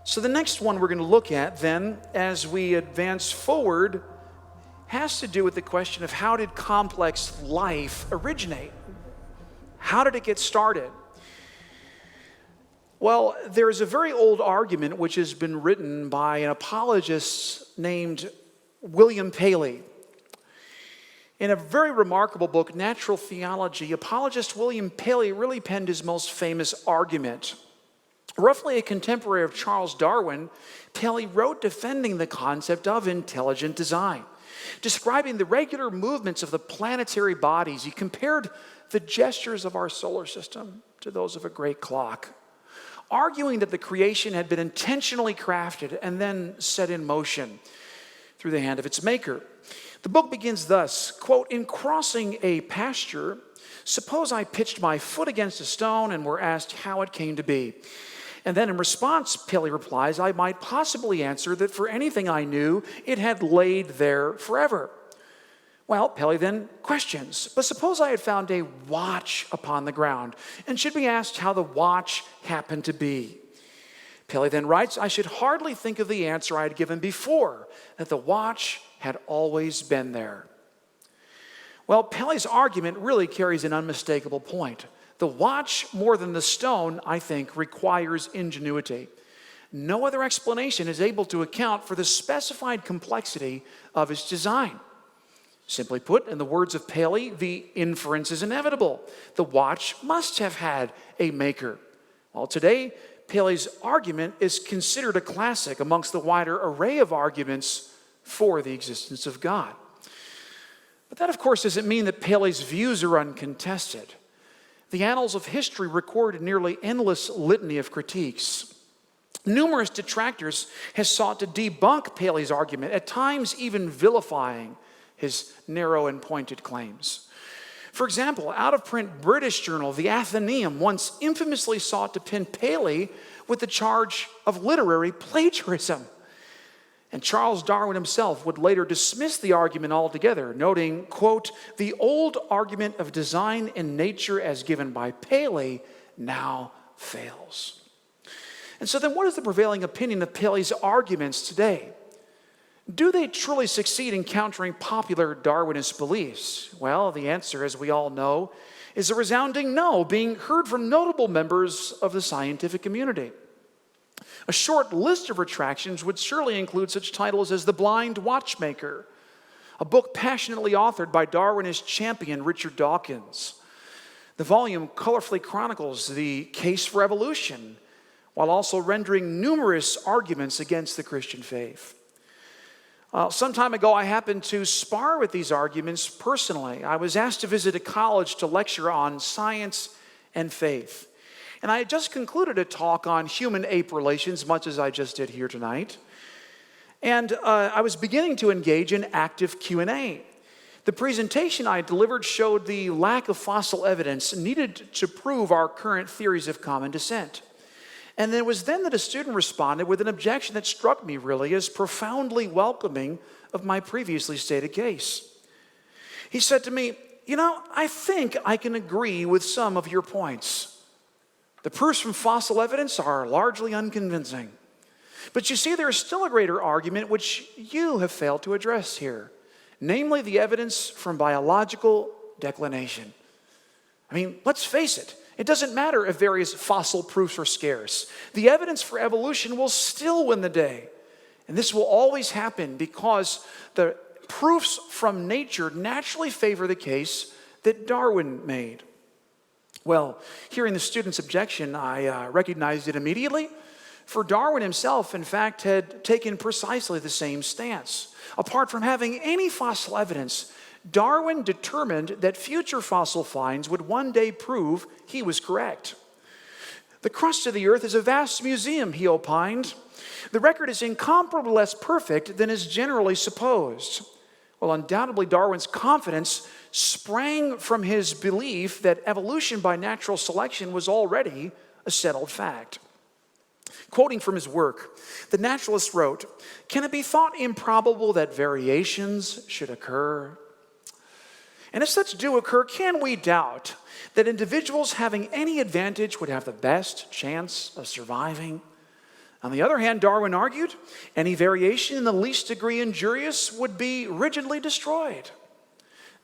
So the next one we're going to look at then, as we advance forward, has to do with the question of how did complex life originate? How did it get started? Well, there's a very old argument which has been written by an apologist named William Paley. In a very remarkable book, Natural Theology, apologist William Paley really penned his most famous argument. Roughly a contemporary of Charles Darwin, Paley wrote defending the concept of intelligent design. Describing the regular movements of the planetary bodies, he compared the gestures of our solar system to those of a great clock, arguing that the creation had been intentionally crafted and then set in motion through the hand of its maker. The book begins thus, quote, "In crossing a pasture, suppose I pitched my foot against a stone and were asked how it came to be. And then in response, Paley replies, I might possibly answer that for anything I knew, it had laid there forever. Well, Paley then questions, but suppose I had found a watch upon the ground and should be asked how the watch happened to be. Paley then writes, I should hardly think of the answer I had given before, that the watch had always been there. Well, Paley's argument really carries an unmistakable point. The watch, more than the stone, I think, requires ingenuity. No other explanation is able to account for the specified complexity of its design. Simply put, in the words of Paley, the inference is inevitable. The watch must have had a maker. Well, today, Paley's argument is considered a classic amongst the wider array of arguments for the existence of God. But that, of course, doesn't mean that Paley's views are uncontested. The annals of history record a nearly endless litany of critiques. Numerous detractors have sought to debunk Paley's argument, at times even vilifying his narrow and pointed claims. For example, out-of-print British journal, the Athenaeum, once infamously sought to pin Paley with the charge of literary plagiarism. And Charles Darwin himself would later dismiss the argument altogether, noting, quote, the old argument of design in nature as given by Paley now fails. And so then what is the prevailing opinion of Paley's arguments today? Do they truly succeed in countering popular Darwinist beliefs? Well, the answer, as we all know, is a resounding no, being heard from notable members of the scientific community. A short list of retractions would surely include such titles as The Blind Watchmaker, a book passionately authored by Darwinist champion Richard Dawkins. The volume colorfully chronicles the case for evolution, while also rendering numerous arguments against the Christian faith. Some time ago, I happened to spar with these arguments personally. I was asked to visit a college to lecture on science and faith. And I had just concluded a talk on human-ape relations, much as I just did here tonight. And I was beginning to engage in active Q&A. The presentation I delivered showed the lack of fossil evidence needed to prove our current theories of common descent. And it was then that a student responded with an objection that struck me really as profoundly welcoming of my previously stated case. He said to me, I think I can agree with some of your points. The proofs from fossil evidence are largely unconvincing. But you see, there is still a greater argument which you have failed to address here, namely the evidence from biological declination. I mean, let's face it. It doesn't matter if various fossil proofs are scarce. The evidence for evolution will still win the day. And this will always happen because the proofs from nature naturally favor the case that Darwin made. Well, hearing the student's objection, I recognized it immediately. For Darwin himself, in fact, had taken precisely the same stance. Apart from having any fossil evidence, Darwin determined that future fossil finds would one day prove he was correct. The crust of the earth is a vast museum, he opined. The record is incomparably less perfect than is generally supposed. Well, undoubtedly, Darwin's confidence sprang from his belief that evolution by natural selection was already a settled fact. Quoting from his work, the naturalist wrote, "Can it be thought improbable that variations should occur? And if such do occur, can we doubt that individuals having any advantage would have the best chance of surviving? On the other hand, Darwin argued, any variation in the least degree injurious would be rigidly destroyed.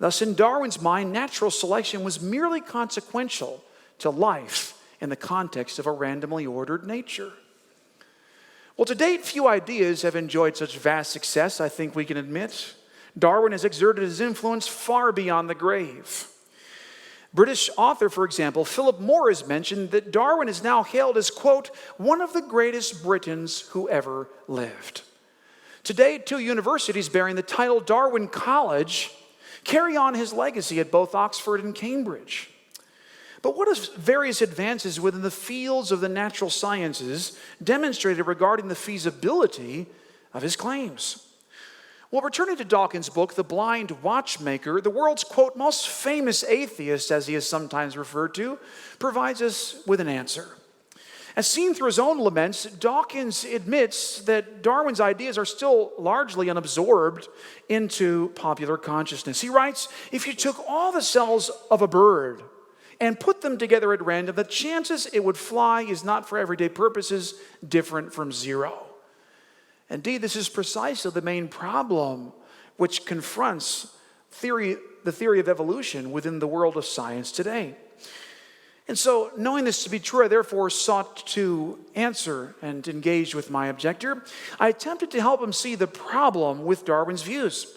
Thus, in Darwin's mind, natural selection was merely consequential to life in the context of a randomly ordered nature. Well, to date, few ideas have enjoyed such vast success, I think we can admit. Darwin has exerted his influence far beyond the grave. British author, for example, Philip Moore has mentioned that Darwin is now hailed as, quote, one of the greatest Britons who ever lived. Today, 2 universities bearing the title Darwin College carry on his legacy at both Oxford and Cambridge. But what have various advances within the fields of the natural sciences demonstrated regarding the feasibility of his claims? Well, returning to Dawkins' book, The Blind Watchmaker, the world's, quote, most famous atheist, as he is sometimes referred to, provides us with an answer. As seen through his own laments, Dawkins admits that Darwin's ideas are still largely unabsorbed into popular consciousness. He writes, if you took all the cells of a bird and put them together at random, the chances it would fly is not for everyday purposes different from zero. Indeed, this is precisely the main problem which confronts the theory of evolution within the world of science today. And so, knowing this to be true, I therefore sought to answer and engage with my objector. I attempted to help him see the problem with Darwin's views.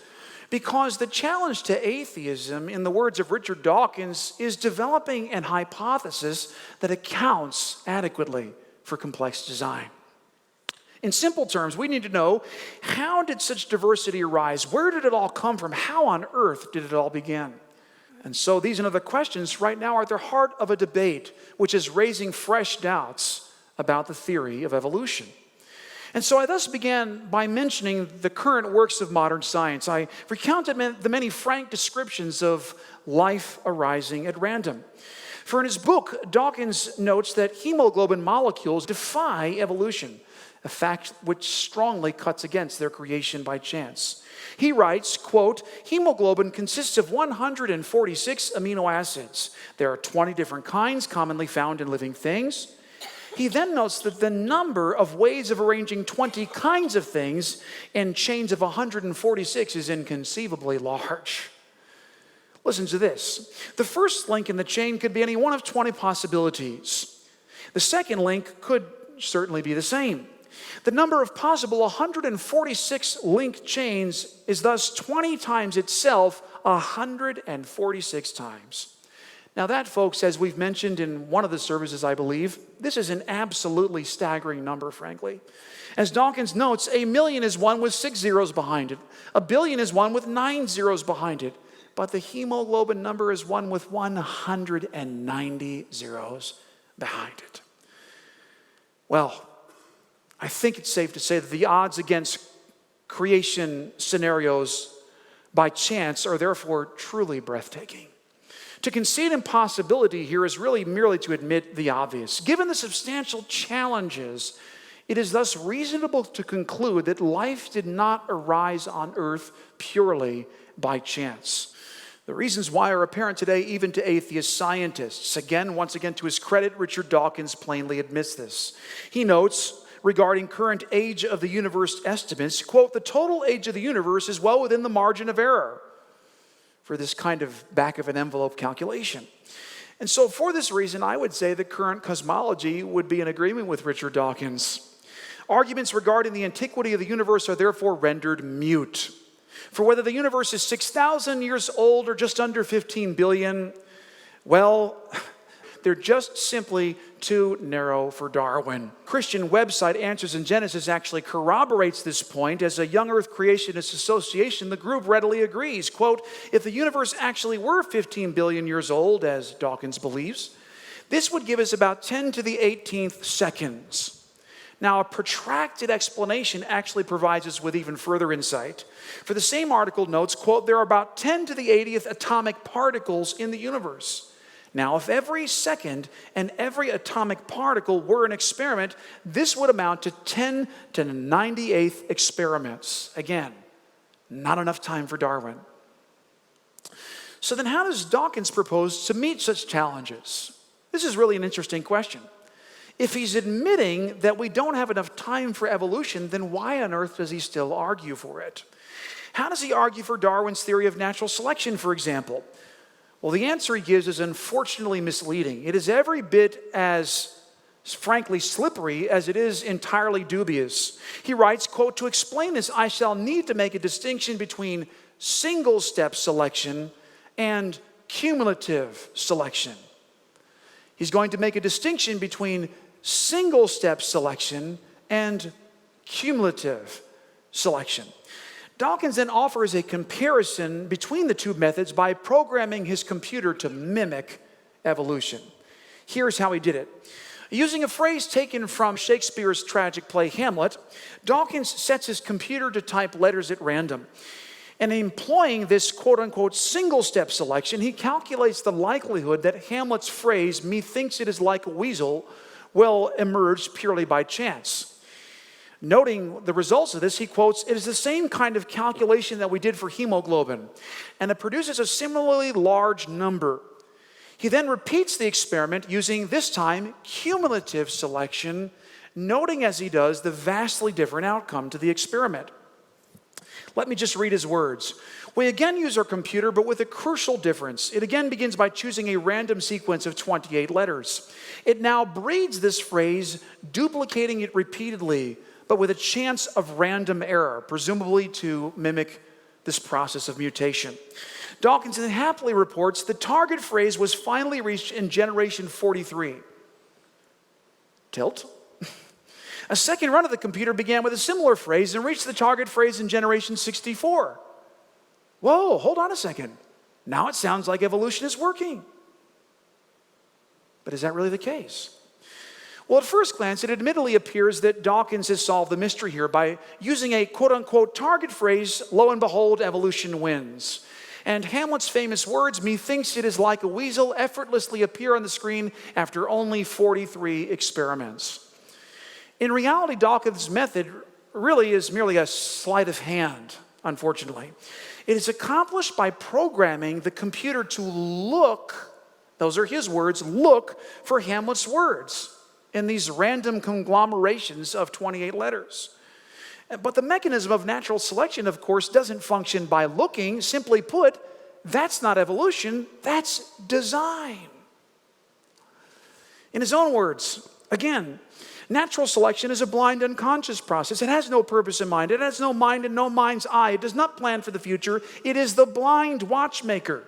Because the challenge to atheism, in the words of Richard Dawkins, is developing an hypothesis that accounts adequately for complex design. In simple terms, we need to know, how did such diversity arise? Where did it all come from? How on earth did it all begin? And so these and other questions right now are at the heart of a debate which is raising fresh doubts about the theory of evolution. And so I thus began by mentioning the current works of modern science. I recounted the many frank descriptions of life arising at random. For in his book, Dawkins notes that hemoglobin molecules defy evolution, a fact which strongly cuts against their creation by chance. He writes, quote, hemoglobin consists of 146 amino acids. There are 20 different kinds commonly found in living things. He then notes that the number of ways of arranging 20 kinds of things in chains of 146 is inconceivably large. Listen to this. The first link in the chain could be any one of 20 possibilities. The second link could certainly be the same. The number of possible 146 linked chains is thus 20 times itself 146 times. Now that, folks, as we've mentioned in one of the services, I believe, this is an absolutely staggering number, frankly. As Dawkins notes, a million is one with 6 zeros behind it. A billion is one with 9 zeros behind it. But the hemoglobin number is one with 190 zeros behind it. Well, I think it's safe to say that the odds against creation scenarios by chance are therefore truly breathtaking. To concede impossibility here is really merely to admit the obvious. Given the substantial challenges, it is thus reasonable to conclude that life did not arise on earth purely by chance. The reasons why are apparent today even to atheist scientists. Once again, to his credit, Richard Dawkins plainly admits this. He notes, regarding current age of the universe estimates, quote, the total age of the universe is well within the margin of error for this kind of back of an envelope calculation. And so for this reason, I would say that current cosmology would be in agreement with Richard Dawkins. Arguments regarding the antiquity of the universe are therefore rendered mute. For whether the universe is 6,000 years old or just under 15 billion, well, they're just simply too narrow for Darwin. Christian website Answers in Genesis actually corroborates this point. As a Young Earth Creationist Association, the group readily agrees, quote, if the universe actually were 15 billion years old, as Dawkins believes, this would give us about 10 to the 18th seconds. Now, a protracted explanation actually provides us with even further insight. For the same article notes, quote, there are about 10 to the 80th atomic particles in the universe. Now, if every second and every atomic particle were an experiment, this would amount to 10 to the 98th experiments. Again, not enough time for Darwin. So then how does Dawkins propose to meet such challenges? This is really an interesting question. If he's admitting that we don't have enough time for evolution, then why on earth does he still argue for it? How does he argue for Darwin's theory of natural selection, for example? Well, the answer he gives is unfortunately misleading. It is every bit as, frankly, slippery as it is entirely dubious. He writes, quote, "To explain this, I shall need to make a distinction between single-step selection and cumulative selection." He's going to make a distinction between single-step selection and cumulative selection. Dawkins then offers a comparison between the two methods by programming his computer to mimic evolution. Here's how he did it. Using a phrase taken from Shakespeare's tragic play Hamlet, Dawkins sets his computer to type letters at random. And employing this quote-unquote single-step selection, he calculates the likelihood that Hamlet's phrase, "methinks it is like a weasel," will emerge purely by chance. Noting the results of this, he quotes, "It is the same kind of calculation that we did for hemoglobin, and it produces a similarly large number." He then repeats the experiment using, this time, cumulative selection, noting as he does the vastly different outcome to the experiment. Let me just read his words. "We again use our computer, but with a crucial difference. It again begins by choosing a random sequence of 28 letters. It now breeds this phrase, duplicating it repeatedly, but with a chance of random error, presumably to mimic this process of mutation." Dawkins then happily reports the target phrase was finally reached in generation 43. Tilt. A second run of the computer began with a similar phrase and reached the target phrase in generation 64. Whoa, hold on a second. Now it sounds like evolution is working. But is that really the case? Well, at first glance, it admittedly appears that Dawkins has solved the mystery here by using a quote-unquote target phrase. Lo and behold, evolution wins. And Hamlet's famous words, "methinks it is like a weasel," effortlessly appear on the screen after only 43 experiments. In reality, Dawkins' method really is merely a sleight of hand, unfortunately. It is accomplished by programming the computer to look, those are his words, look for Hamlet's words in these random conglomerations of 28 letters. But the mechanism of natural selection, of course, doesn't function by looking. Simply put, that's not evolution, that's design. In his own words, again, natural selection is a blind, unconscious process. It has no purpose in mind. It has no mind and no mind's eye. It does not plan for the future. It is the blind watchmaker.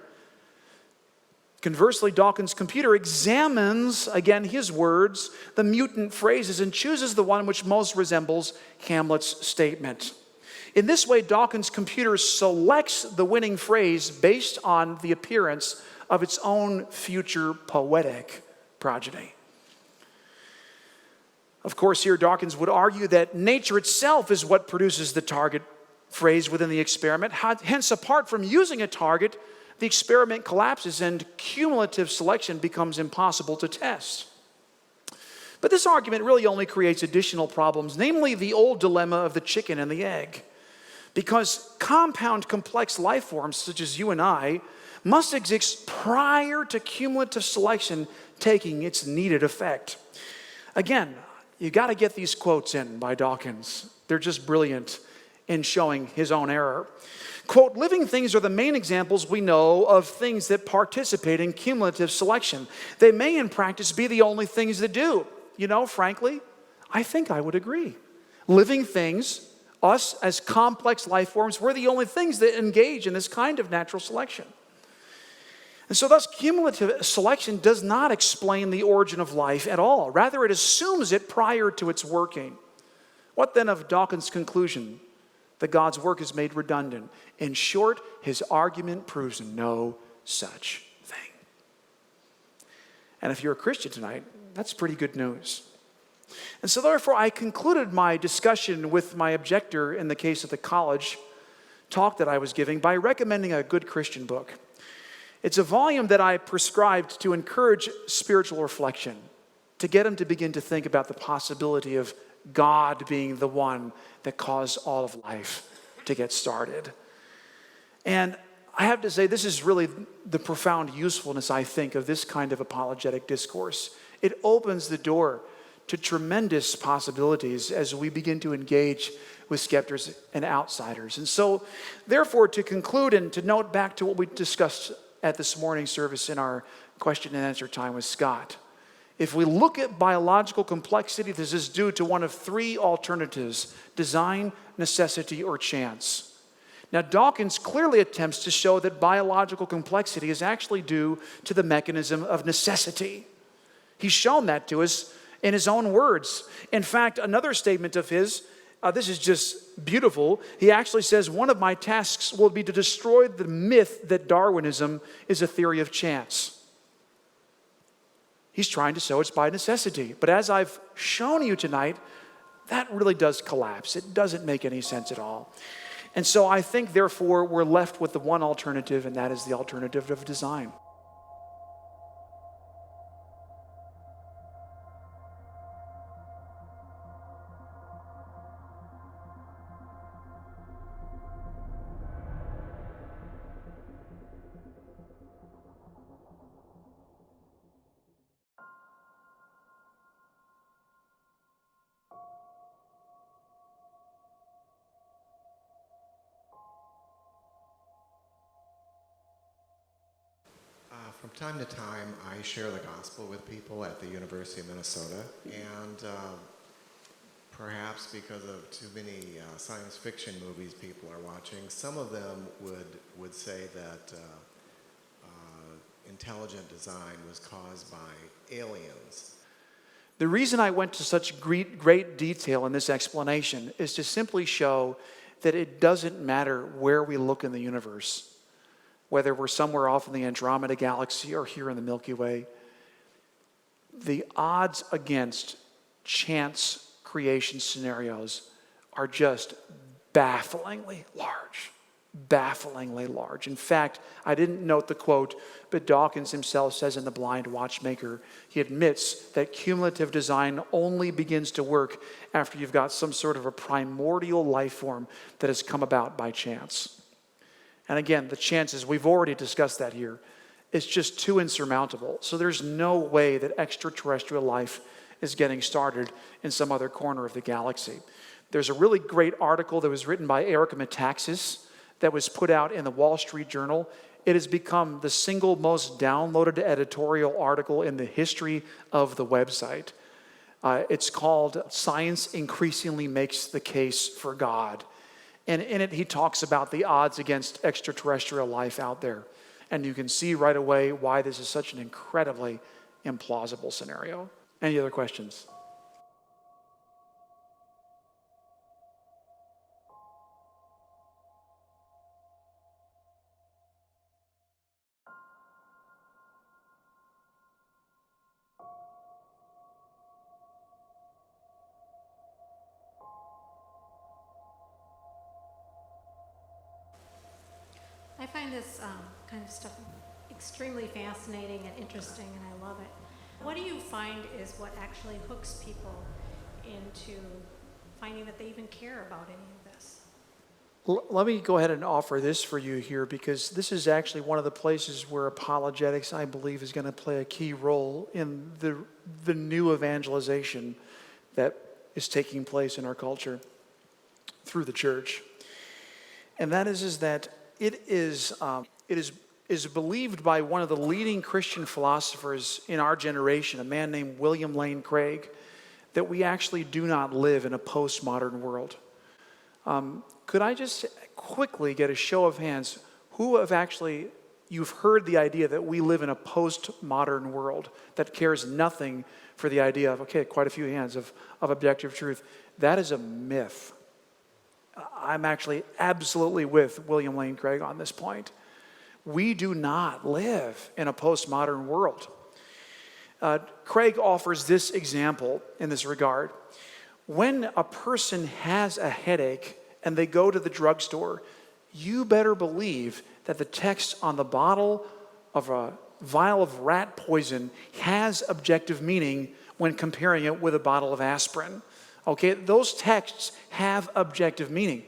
Conversely, Dawkins' computer examines, again his words, the mutant phrases, and chooses the one which most resembles Hamlet's statement. In this way, Dawkins' computer selects the winning phrase based on the appearance of its own future poetic progeny. Of course, here Dawkins would argue that nature itself is what produces the target phrase within the experiment. Hence, apart from using a target, the experiment collapses and cumulative selection becomes impossible to test. But this argument really only creates additional problems, namely the old dilemma of the chicken and the egg. Because compound complex life forms, such as you and I, must exist prior to cumulative selection taking its needed effect. Again, you got to get these quotes in by Dawkins. They're just brilliant in showing his own error. Quote, "Living things are the main examples we know of things that participate in cumulative selection. They may in practice be the only things that do." You know, frankly, I think I would agree. Living things, us as complex life forms, we're the only things that engage in this kind of natural selection. And so thus, cumulative selection does not explain the origin of life at all. Rather, it assumes it prior to its working. What then of Dawkins' conclusion that God's work is made redundant? In short, his argument proves no such thing. And if you're a Christian tonight, that's pretty good news. And so therefore, I concluded my discussion with my objector in the case of the college talk that I was giving by recommending a good Christian book. It's a volume that I prescribed to encourage spiritual reflection, to get him to begin to think about the possibility of God being the one that caused all of life to get started. And I have to say, this is really the profound usefulness, I think, of this kind of apologetic discourse. It opens the door to tremendous possibilities as we begin to engage with skeptics and outsiders. And so, therefore, to conclude and to note back to what we discussed at this morning's service in our question and answer time with Scott, if we look at biological complexity, this is due to one of three alternatives: design, necessity, or chance. Now, Dawkins clearly attempts to show that biological complexity is actually due to the mechanism of necessity. He's shown that to us in his own words. In fact, another statement of his, this is just beautiful. He actually says, one of my tasks will be to destroy the myth that Darwinism is a theory of chance. He's trying to show it's by necessity. But as I've shown you tonight, that really does collapse. It doesn't make any sense at all. And so I think, therefore, we're left with the one alternative, and that is the alternative of design. From time to time, I share the gospel with people at the University of Minnesota, and perhaps because of too many science fiction movies people are watching, some of them would say that intelligent design was caused by aliens. The reason I went to such great detail in this explanation is to simply show that it doesn't matter where we look in the universe, whether we're somewhere off in the Andromeda Galaxy or here in the Milky Way. The odds against chance creation scenarios are just bafflingly large. Bafflingly large. In fact, I didn't note the quote, but Dawkins himself says in The Blind Watchmaker, he admits that cumulative design only begins to work after you've got some sort of a primordial life form that has come about by chance. And again, the chances, we've already discussed that here, it's just too insurmountable. So there's no way that extraterrestrial life is getting started in some other corner of the galaxy. There's a really great article that was written by Eric Metaxas that was put out in the Wall Street Journal. It has become the single most downloaded editorial article in the history of the website. It's called "Science Increasingly Makes the Case for God." And in it, he talks about the odds against extraterrestrial life out there. And you can see right away why this is such an incredibly implausible scenario. Any other questions? I find this kind of stuff extremely fascinating and interesting, and I love it. What do you find is what actually hooks people into finding that they even care about any of this? Let me go ahead and offer this for you here, because this is actually one of the places where apologetics, I believe, is going to play a key role in the new evangelization that is taking place in our culture through the church. And that is that it is believed by one of the leading Christian philosophers in our generation, a man named William Lane Craig, that we actually do not live in a postmodern world. Could I just quickly get a show of hands? Who have actually, you've heard the idea that we live in a postmodern world that cares nothing for the idea of, okay, quite a few hands of objective truth. That is a myth. I'm actually absolutely with William Lane Craig on this point. We do not live in a postmodern world. Craig offers this example in this regard. When a person has a headache and they go to the drugstore, you better believe that the text on the bottle of a vial of rat poison has objective meaning when comparing it with a bottle of aspirin. Okay, those texts have objective meaning.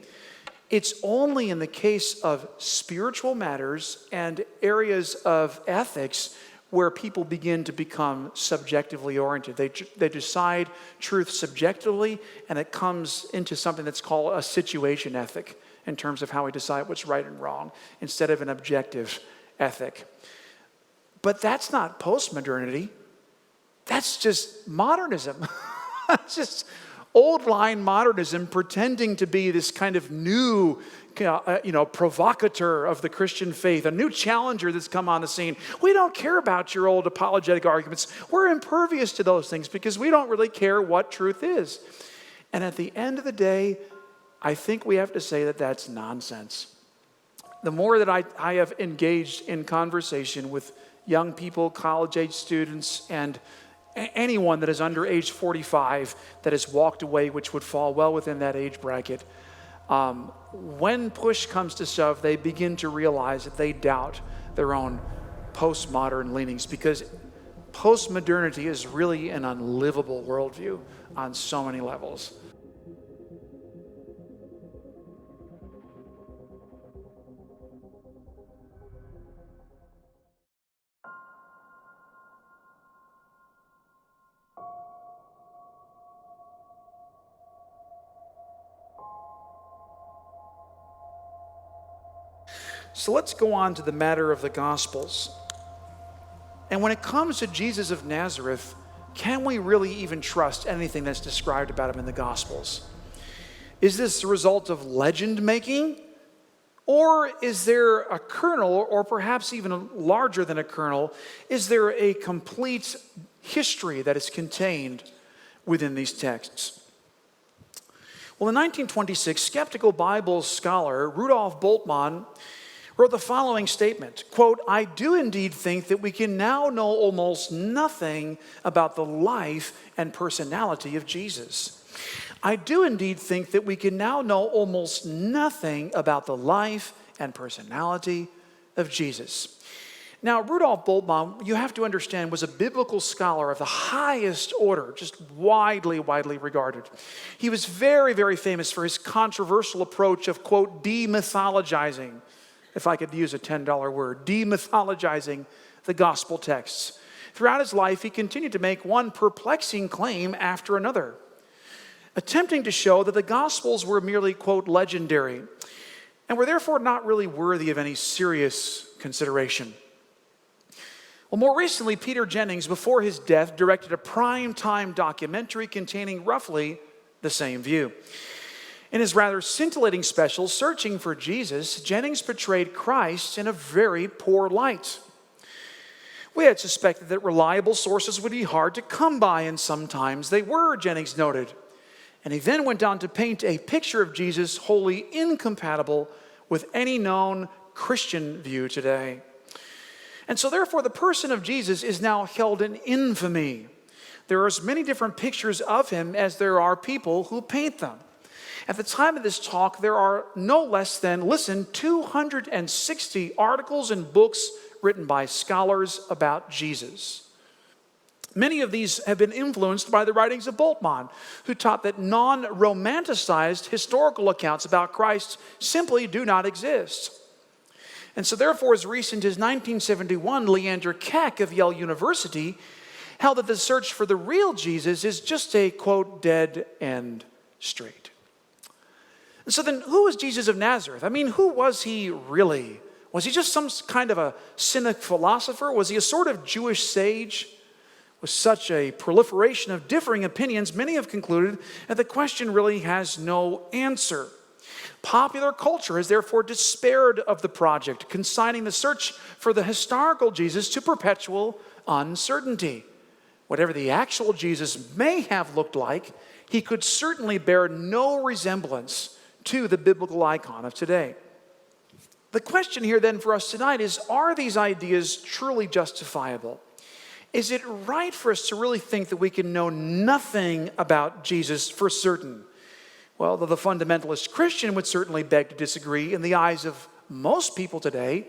It's only in the case of spiritual matters and areas of ethics where people begin to become subjectively oriented. They decide truth subjectively, and it comes into something that's called a situation ethic in terms of how we decide what's right and wrong, instead of an objective ethic. But that's not postmodernity. That's just modernism. That's just old line modernism pretending to be this kind of new, provocateur of the Christian faith, a new challenger that's come on the scene. We don't care about your old apologetic arguments. We're impervious to those things because we don't really care what truth is. And at the end of the day, I think we have to say that that's nonsense. The more that I have engaged in conversation with young people, college-age students, and anyone that is under age 45 that has walked away, which would fall well within that age bracket, when push comes to shove, they begin to realize that they doubt their own postmodern leanings, because postmodernity is really an unlivable worldview on so many levels. So let's go on to the matter of the Gospels. And when it comes to Jesus of Nazareth, can we really even trust anything that's described about him in the Gospels? Is this the result of legend making? Or is there a kernel, or perhaps even larger than a kernel, is there a complete history that is contained within these texts? Well, in 1926, skeptical Bible scholar Rudolf Bultmann wrote the following statement, quote, "I do indeed think that we can now know almost nothing about the life and personality of Jesus. I do indeed think that we can now know almost nothing about the life and personality of Jesus." Now, Rudolf Bultmann, you have to understand, was a biblical scholar of the highest order, just widely regarded. He was very, very famous for his controversial approach of, quote, demythologizing, if I could use a $10 word, demythologizing the gospel texts. Throughout his life, he continued to make one perplexing claim after another, attempting to show that the Gospels were merely, quote, legendary, and were therefore not really worthy of any serious consideration. Well, more recently, Peter Jennings, before his death, directed a prime-time documentary containing roughly the same view. In his rather scintillating special, Searching for Jesus, Jennings portrayed Christ in a very poor light. We had suspected that reliable sources would be hard to come by, and sometimes they were, Jennings noted. And he then went on to paint a picture of Jesus wholly incompatible with any known Christian view today. And so therefore, the person of Jesus is now held in infamy. There are as many different pictures of him as there are people who paint them. At the time of this talk, there are no less than, listen, 260 articles and books written by scholars about Jesus. Many of these have been influenced by the writings of Bultmann, who taught that non-romanticized historical accounts about Christ simply do not exist. And so therefore, as recent as 1971, Leander Keck of Yale University held that the search for the real Jesus is just a, quote, dead end street. And so then, who was Jesus of Nazareth? I mean, who was he really? Was he just some kind of a cynic philosopher? Was he a sort of Jewish sage? With such a proliferation of differing opinions, many have concluded that the question really has no answer. Popular culture has therefore despaired of the project, consigning the search for the historical Jesus to perpetual uncertainty. Whatever the actual Jesus may have looked like, he could certainly bear no resemblance to the biblical icon of today. The question here then for us tonight is, are these ideas truly justifiable? Is it right for us to really think that we can know nothing about Jesus for certain? Well, though the fundamentalist Christian would certainly beg to disagree, in the eyes of most people today,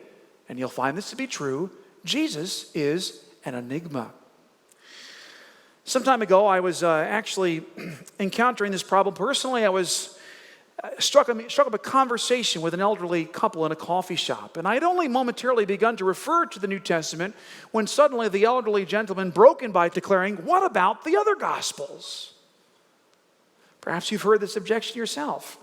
and you'll find this to be true, Jesus is an enigma. Some time ago, I was actually encountering this problem personally. I was struck up a conversation with an elderly couple in a coffee shop. And I had only momentarily begun to refer to the New Testament when suddenly the elderly gentleman broke in by declaring, "What about the other Gospels?" Perhaps you've heard this objection yourself.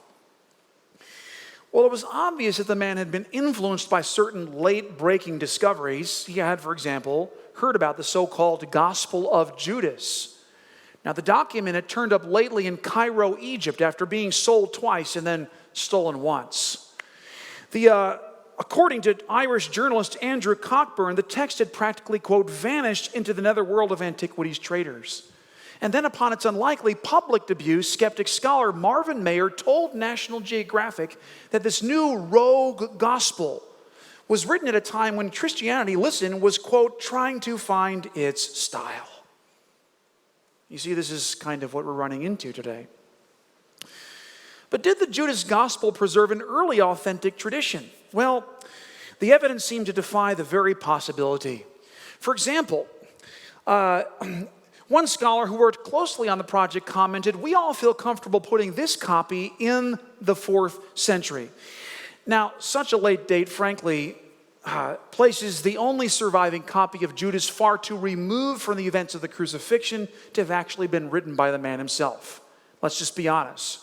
Well, it was obvious that the man had been influenced by certain late-breaking discoveries. He had, for example, heard about the so-called Gospel of Judas. Now, the document had turned up lately in Cairo, Egypt, after being sold twice and then stolen once. According to Irish journalist Andrew Cockburn, the text had practically, quote, vanished into the netherworld of antiquities traders. And then upon its unlikely public debut, skeptic scholar Marvin Mayer told National Geographic that this new rogue gospel was written at a time when Christianity, listen, was, quote, trying to find its style. You see, this is kind of what we're running into today. But did the Judas gospel preserve an early authentic tradition? Well, the evidence seemed to defy the very possibility. For example, one scholar who worked closely on the project commented, "We all feel comfortable putting this copy in the 4th century." Now, such a late date, frankly, places the only surviving copy of Judas far too removed from the events of the crucifixion to have actually been written by the man himself. Let's just be honest.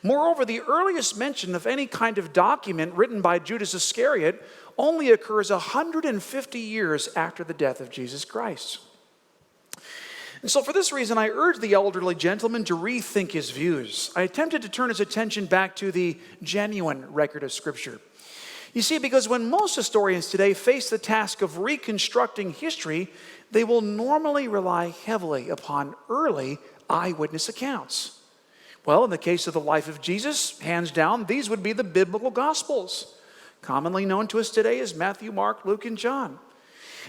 Moreover, the earliest mention of any kind of document written by Judas Iscariot only occurs 150 years after the death of Jesus Christ. And so for this reason, I urged the elderly gentleman to rethink his views. I attempted to turn his attention back to the genuine record of Scripture. You see, because when most historians today face the task of reconstructing history, they will normally rely heavily upon early eyewitness accounts. Well, in the case of the life of Jesus, hands down, these would be the biblical Gospels, commonly known to us today as Matthew, Mark, Luke, and John.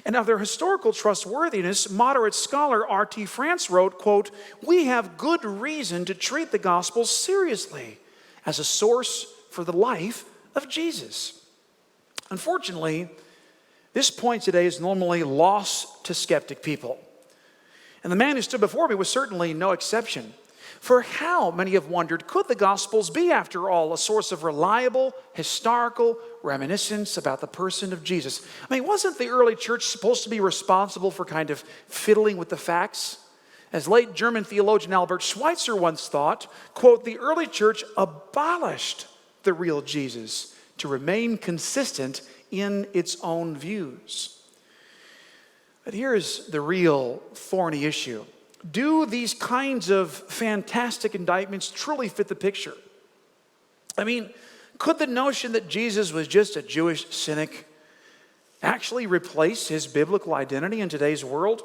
And of their historical trustworthiness, moderate scholar R.T. France wrote, quote, "We have good reason to treat the Gospels seriously as a source for the life of Jesus." Unfortunately, this point today is normally lost to skeptic people. And the man who stood before me was certainly no exception. For how, many have wondered, could the Gospels be, after all, a source of reliable, historical reminiscence about the person of Jesus? I mean, wasn't the early church supposed to be responsible for kind of fiddling with the facts? As late German theologian Albert Schweitzer once thought, quote, "The early church abolished the real Jesus to remain consistent in its own views." But here's the real thorny issue. Do these kinds of fantastic indictments truly fit the picture? I mean, could the notion that Jesus was just a Jewish cynic actually replace his biblical identity in today's world?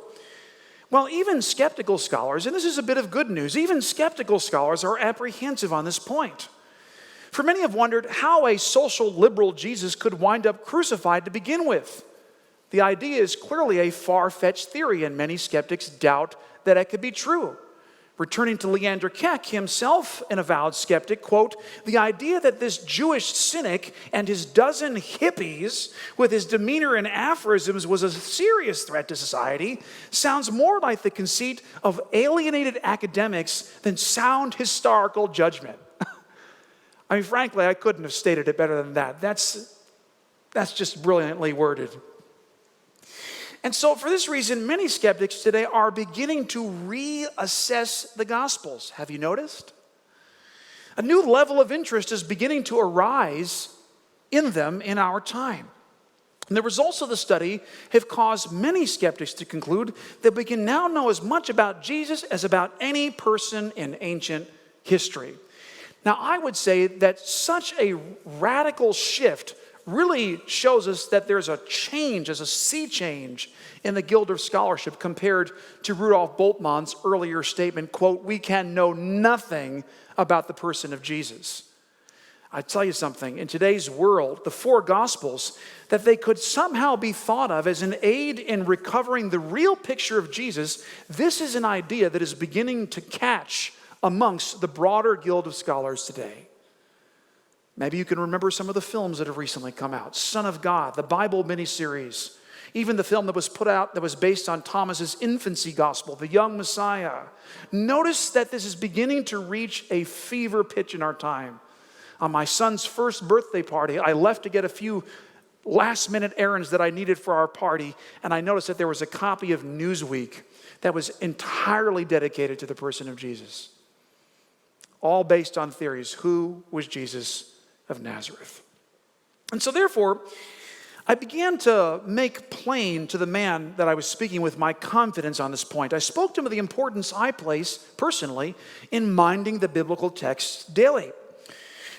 Well, even skeptical scholars, and this is a bit of good news, even skeptical scholars are apprehensive on this point. For many have wondered how a social liberal Jesus could wind up crucified to begin with. The idea is clearly a far-fetched theory, and many skeptics doubt that it could be true. Returning to Leander Keck, himself an avowed skeptic, quote, "The idea that this Jewish cynic and his dozen hippies with his demeanor and aphorisms was a serious threat to society sounds more like the conceit of alienated academics than sound historical judgment." I mean, frankly, I couldn't have stated it better than that. That's just brilliantly worded. And so for this reason, many skeptics today are beginning to reassess the Gospels. Have you noticed? A new level of interest is beginning to arise in them in our time. And the results of the study have caused many skeptics to conclude that we can now know as much about Jesus as about any person in ancient history. Now, I would say that such a radical shift really shows us that there's a change, there's a sea change in the Guild of Scholarship compared to Rudolf Bultmann's earlier statement, quote, "We can know nothing about the person of Jesus." I tell you something, in today's world, the 4 Gospels, that they could somehow be thought of as an aid in recovering the real picture of Jesus, this is an idea that is beginning to catch amongst the broader Guild of Scholars today. Maybe you can remember some of the films that have recently come out. Son of God, the Bible miniseries, even the film that was put out that was based on Thomas's infancy gospel, The Young Messiah. Notice that this is beginning to reach a fever pitch in our time. On my son's first birthday party, I left to get a few last-minute errands that I needed for our party, and I noticed that there was a copy of Newsweek that was entirely dedicated to the person of Jesus. All based on theories. Who was Jesus of Nazareth? And so therefore, I began to make plain to the man that I was speaking with my confidence on this point. I spoke to him of the importance I place, personally, in minding the biblical text daily.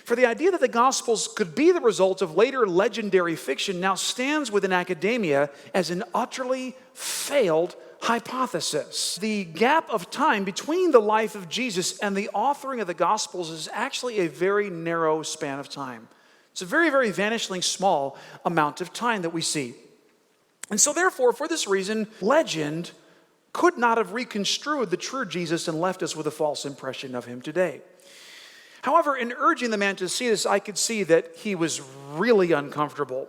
For the idea that the Gospels could be the result of later legendary fiction now stands within academia as an utterly failed hypothesis. The gap of time between the life of Jesus and the authoring of the Gospels is actually a very narrow span of time. It's a very, very vanishingly small amount of time that we see. And so therefore, for this reason, legend could not have reconstrued the true Jesus and left us with a false impression of him today. However, in urging the man to see this, I could see that he was really uncomfortable.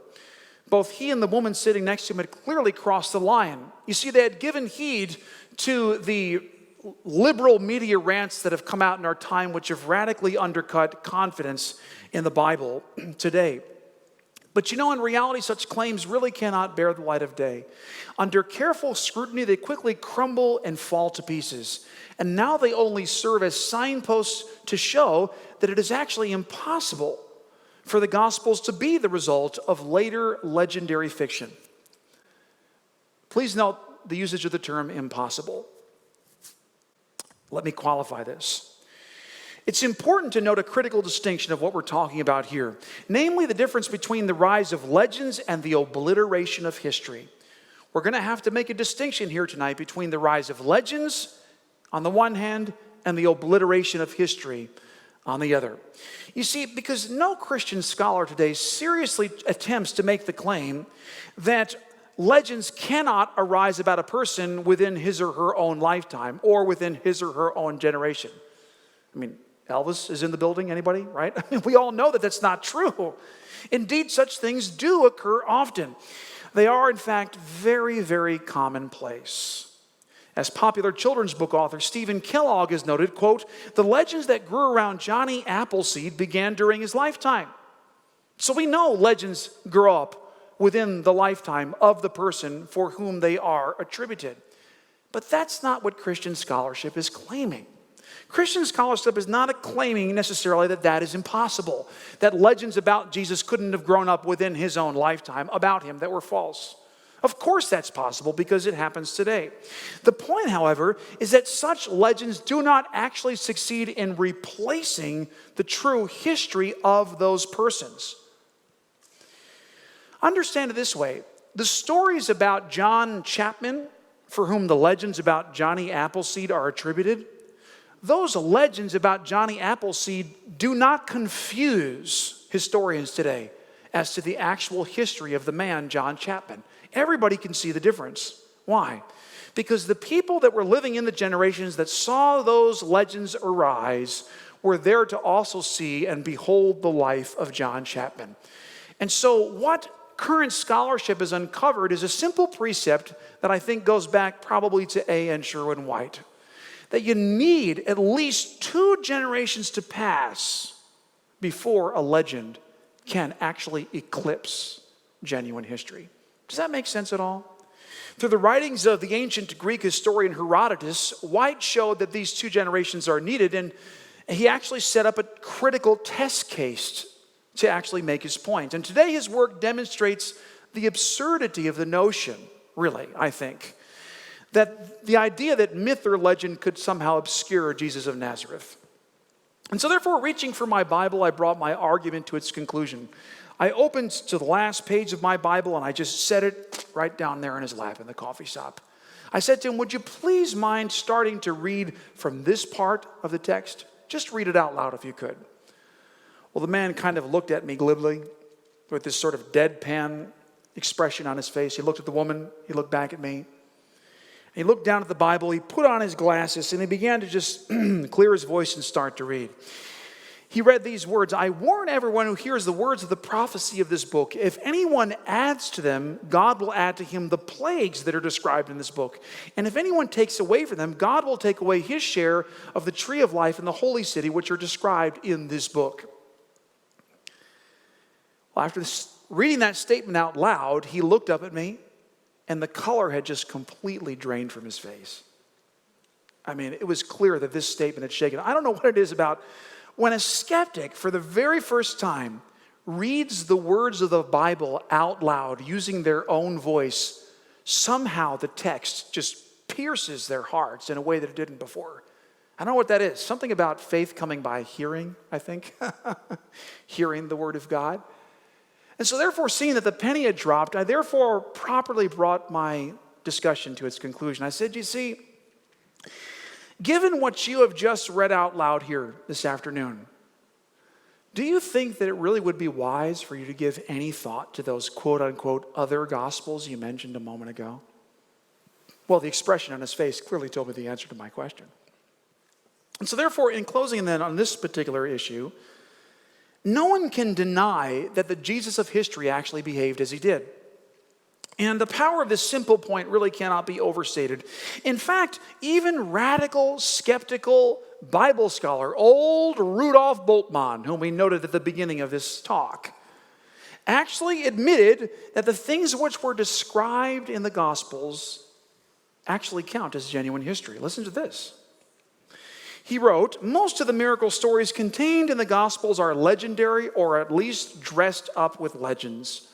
Both he and the woman sitting next to him had clearly crossed the line. You see, they had given heed to the liberal media rants that have come out in our time, which have radically undercut confidence in the Bible today. But you know, in reality, such claims really cannot bear the light of day. Under careful scrutiny, they quickly crumble and fall to pieces. And now they only serve as signposts to show that it is actually impossible for the Gospels to be the result of later legendary fiction. Please note the usage of the term impossible. Let me qualify this. It's important to note a critical distinction of what we're talking about here, namely the difference between the rise of legends and the obliteration of history. We're going to have to make a distinction here tonight between the rise of legends on the one hand and the obliteration of history on the other. You see, because no Christian scholar today seriously attempts to make the claim that legends cannot arise about a person within his or her own lifetime or within his or her own generation. I mean, Elvis is in the building, anybody, right? I mean, we all know that that's not true. Indeed, such things do occur often. They are, in fact, very, very commonplace. As popular children's book author Stephen Kellogg has noted, quote, "The legends that grew around Johnny Appleseed began during his lifetime." So we know legends grow up within the lifetime of the person for whom they are attributed. But that's not what Christian scholarship is claiming. Christian scholarship is not claiming necessarily that that is impossible, that legends about Jesus couldn't have grown up within his own lifetime about him that were false. Of course that's possible because it happens today. The point, however, is that such legends do not actually succeed in replacing the true history of those persons. Understand it this way. The stories about John Chapman, for whom the legends about Johnny Appleseed are attributed, those legends about Johnny Appleseed do not confuse historians today as to the actual history of the man, John Chapman. Everybody can see the difference. Why? Because the people that were living in the generations that saw those legends arise were there to also see and behold the life of John Chapman. And so what current scholarship has uncovered is a simple precept that I think goes back probably to A.N. Sherwin White. That you need at least 2 generations to pass before a legend can actually eclipse genuine history. Does that make sense at all? Through the writings of the ancient Greek historian Herodotus, White showed that these 2 generations are needed, and he actually set up a critical test case to actually make his point. And today his work demonstrates the absurdity of the notion, really, I think, that the idea that myth or legend could somehow obscure Jesus of Nazareth. And so therefore, reaching for my Bible, I brought my argument to its conclusion. I opened to the last page of my Bible and I just set it right down there in his lap in the coffee shop. I said to him, "Would you please mind starting to read from this part of the text? Just read it out loud if you could." Well, the man kind of looked at me glibly with this sort of deadpan expression on his face. He looked at the woman, he looked back at me. He looked down at the Bible, he put on his glasses, and he began to just clear his voice and start to read. He read these words, "I warn everyone who hears the words of the prophecy of this book. If anyone adds to them, God will add to him the plagues that are described in this book. And if anyone takes away from them, God will take away his share of the tree of life and the holy city which are described in this book." Well, after reading that statement out loud, he looked up at me, and the color had just completely drained from his face. I mean, it was clear that this statement had shaken. I don't know what it is about when a skeptic, for the very first time, reads the words of the Bible out loud using their own voice. Somehow the text just pierces their hearts in a way that it didn't before. I don't know what that is. Something about faith coming by hearing, I think. Hearing the word of God. And so therefore, seeing that the penny had dropped, I therefore properly brought my discussion to its conclusion. I said, you see, given what you have just read out loud here this afternoon, do you think that it really would be wise for you to give any thought to those quote-unquote other gospels you mentioned a moment ago? Well, the expression on his face clearly told me the answer to my question. And so therefore, in closing then on this particular issue, no one can deny that the Jesus of history actually behaved as he did. And the power of this simple point really cannot be overstated. In fact, even radical, skeptical Bible scholar, old Rudolf Bultmann, whom we noted at the beginning of this talk, actually admitted that the things which were described in the Gospels actually count as genuine history. Listen to this. He wrote, most of the miracle stories contained in the Gospels are legendary or at least dressed up with legends.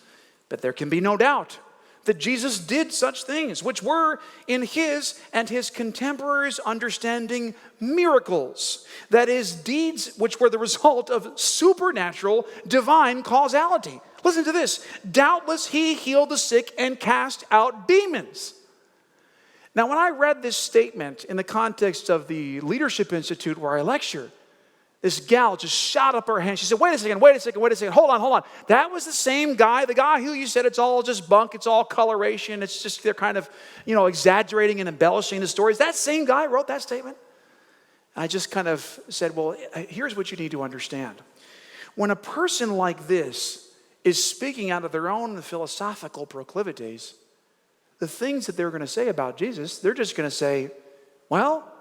But there can be no doubt that Jesus did such things, which were, in his and his contemporaries' understanding, miracles. That is, deeds which were the result of supernatural, divine causality. Listen to this. Doubtless he healed the sick and cast out demons. Now, when I read this statement in the context of the Leadership Institute where I lecture, this gal just shot up her hand. She said, wait a second. Hold on. That was the same guy, the guy who you said it's all just bunk, it's all coloration, it's just they're kind of, exaggerating and embellishing the stories. That same guy wrote that statement. I just kind of said, well, here's what you need to understand. When a person like this is speaking out of their own philosophical proclivities, the things that they're going to say about Jesus, they're just going to say, well,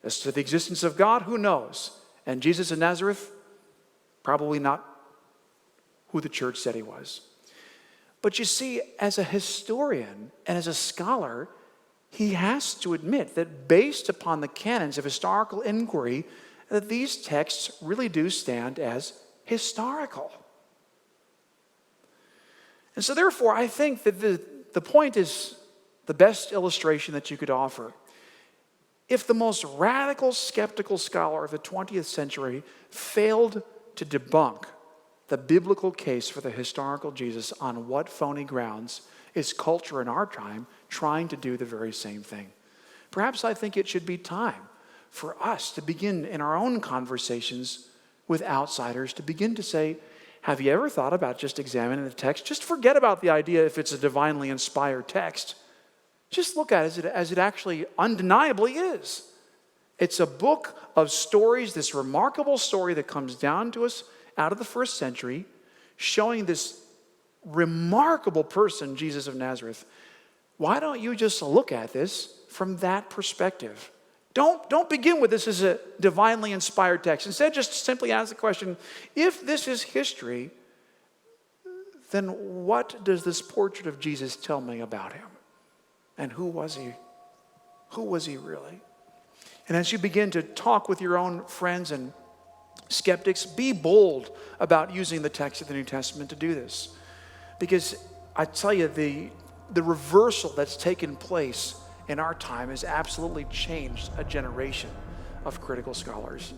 as to the existence of God, who knows? And Jesus of Nazareth, probably not who the church said he was. But you see, as a historian and as a scholar, he has to admit that based upon the canons of historical inquiry, that these texts really do stand as historical. And so therefore, I think that the point is the best illustration that you could offer. If the most radical skeptical scholar of the 20th century failed to debunk the biblical case for the historical Jesus on what phony grounds, is culture in our time trying to do the very same thing? Perhaps I think it should be time for us to begin in our own conversations with outsiders to begin to say, have you ever thought about just examining the text? Just forget about the idea if it's a divinely inspired text. Just look at it as it actually undeniably is. It's a book of stories, this remarkable story that comes down to us out of the first century, showing this remarkable person, Jesus of Nazareth. Why don't you just look at this from that perspective? Don't begin with this as a divinely inspired text. Instead, just simply ask the question, if this is history, then what does this portrait of Jesus tell me about him? And who was he? Who was he really? And as you begin to talk with your own friends and skeptics, be bold about using the text of the New Testament to do this. Because I tell you, the reversal that's taken place in our time has absolutely changed a generation of critical scholars.